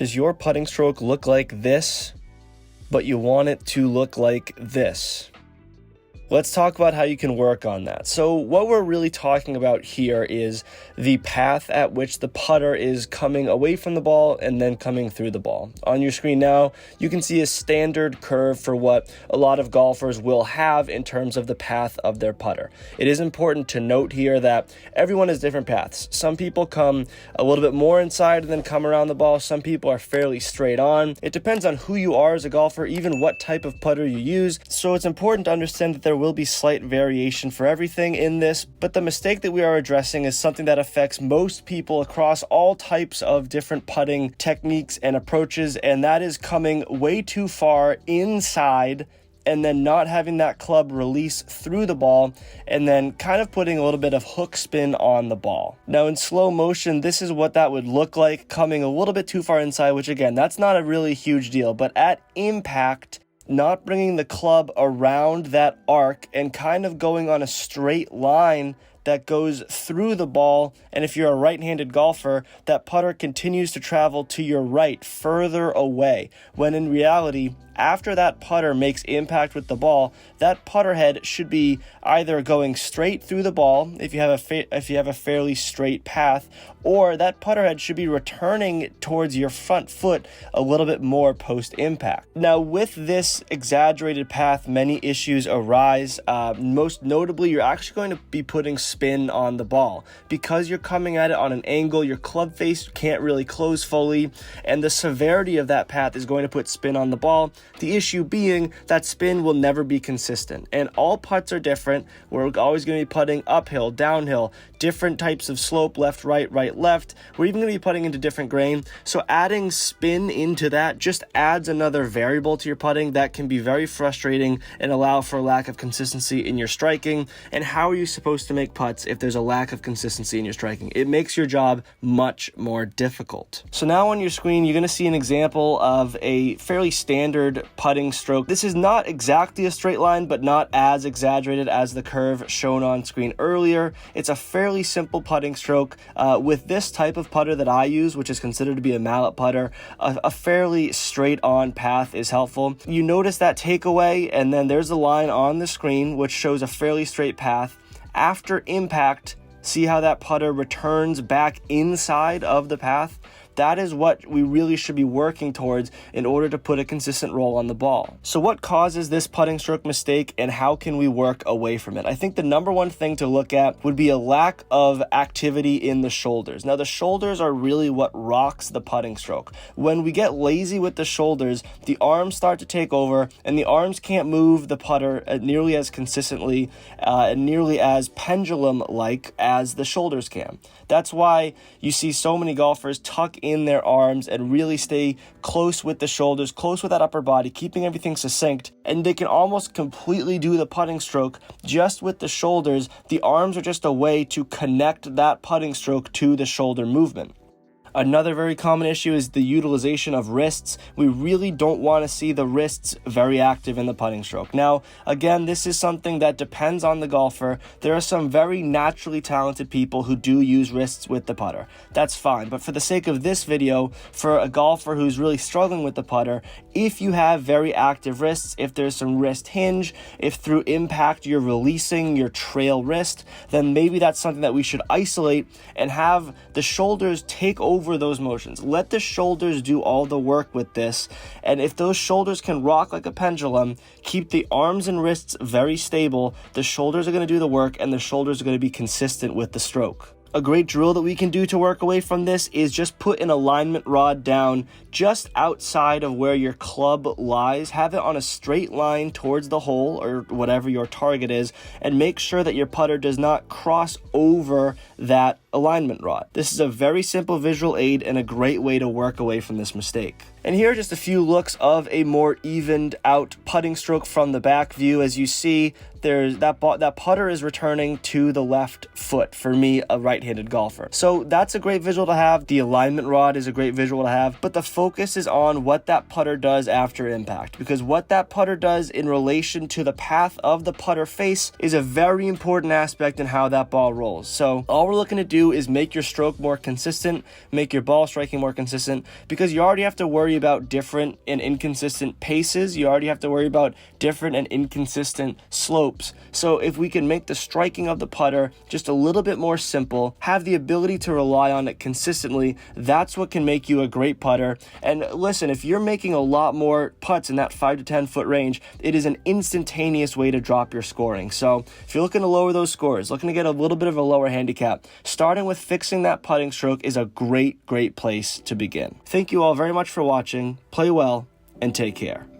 Does your putting stroke look like this, but you want it to look like this? Let's talk about how you can work on that. So what we're really talking about here is the path at which the putter is coming away from the ball and then coming through the ball. On your screen now, you can see a standard curve for what a lot of golfers will have in terms of the path of their putter. It is important to note here that everyone has different paths. Some people come a little bit more inside and then come around the ball. Some people are fairly straight on. It depends on who you are as a golfer, even what type of putter you use. So it's important to understand that there will be slight variation for everything in this, but the mistake that we are addressing is something that affects most people across all types of different putting techniques and approaches, and that is coming way too far inside and then not having that club release through the ball and then kind of putting a little bit of hook spin on the ball. Now in slow motion, this is what that would look like, coming a little bit too far inside, which again, that's not a really huge deal, but at impact, not bringing the club around that arc and kind of going on a straight line that goes through the ball, and if you're a right-handed golfer, that putter continues to travel to your right, further away, when in reality, after that putter makes impact with the ball, that putter head should be either going straight through the ball if you have a fairly straight path, or that putter head should be returning towards your front foot a little bit more post-impact. Now, with this exaggerated path, many issues arise. Most notably, you're actually going to be putting spin on the ball. Because you're coming at it on an angle, your club face can't really close fully, and the severity of that path is going to put spin on the ball. The issue being that spin will never be consistent, and all putts are different. We're always going to be putting uphill, downhill, different types of slope, left, right, left. We're even going to be putting into different grain. So adding spin into that just adds another variable to your putting that can be very frustrating and allow for a lack of consistency in your striking. And how are you supposed to make putts if there's a lack of consistency in your striking? It makes your job much more difficult. So now on your screen, you're going to see an example of a fairly standard putting stroke. This is not exactly a straight line, but not as exaggerated as the curve shown on screen earlier. It's a fairly simple putting stroke. With this type of putter that I use, which is considered to be a mallet putter, a fairly straight on path is helpful. You notice that takeaway, and then there's a line on the screen which shows a fairly straight path. After impact, see how that putter returns back inside of the path? That is what we really should be working towards in order to put a consistent roll on the ball. So what causes this putting stroke mistake, and how can we work away from it? I think the number one thing to look at would be a lack of activity in the shoulders. Now, the shoulders are really what rocks the putting stroke. When we get lazy with the shoulders, the arms start to take over, and the arms can't move the putter nearly as consistently and nearly as pendulum-like as the shoulders can. That's why you see so many golfers tuck in their arms and really stay close with the shoulders, close with that upper body, keeping everything succinct, and they can almost completely do the putting stroke just with the shoulders. The arms are just a way to connect that putting stroke to the shoulder movement. Another very common issue is the utilization of wrists. We really don't want to see the wrists very active in the putting stroke. Now, again, this is something that depends on the golfer. There are some very naturally talented people who do use wrists with the putter. That's fine. But for the sake of this video, for a golfer who's really struggling with the putter, if you have very active wrists, if there's some wrist hinge, if through impact you're releasing your trail wrist, then maybe that's something that we should isolate and have the shoulders take over those motions. Let the shoulders do all the work with this, and if those shoulders can rock like a pendulum, keep the arms and wrists very stable, the shoulders are going to do the work, and the shoulders are going to be consistent with the stroke. A great drill that we can do to work away from this is just put an alignment rod down just outside of where your club lies. Have it on a straight line towards the hole or whatever your target is, and make sure that your putter does not cross over that alignment rod. This is a very simple visual aid and a great way to work away from this mistake. And here are just a few looks of a more evened out putting stroke from the back view. As you see, there's that putter is returning to the left foot, for me, a right-handed golfer. So that's a great visual to have. The alignment rod is a great visual to have, but the focus is on what that putter does after impact, because what that putter does in relation to the path of the putter face is a very important aspect in how that ball rolls. So all we're looking to do do is make your stroke more consistent, make your ball striking more consistent, because you already have to worry about different and inconsistent paces. You already have to worry about different and inconsistent slopes. So if we can make the striking of the putter just a little bit more simple, have the ability to rely on it consistently, that's what can make you a great putter. And listen, if you're making a lot more putts in that 5 to 10 foot range, it is an instantaneous way to drop your scoring. So if you're looking to lower those scores, looking to get a little bit of a lower handicap, starting with fixing that putting stroke is a great place to begin. Thank you all very much for watching. Play well and take care.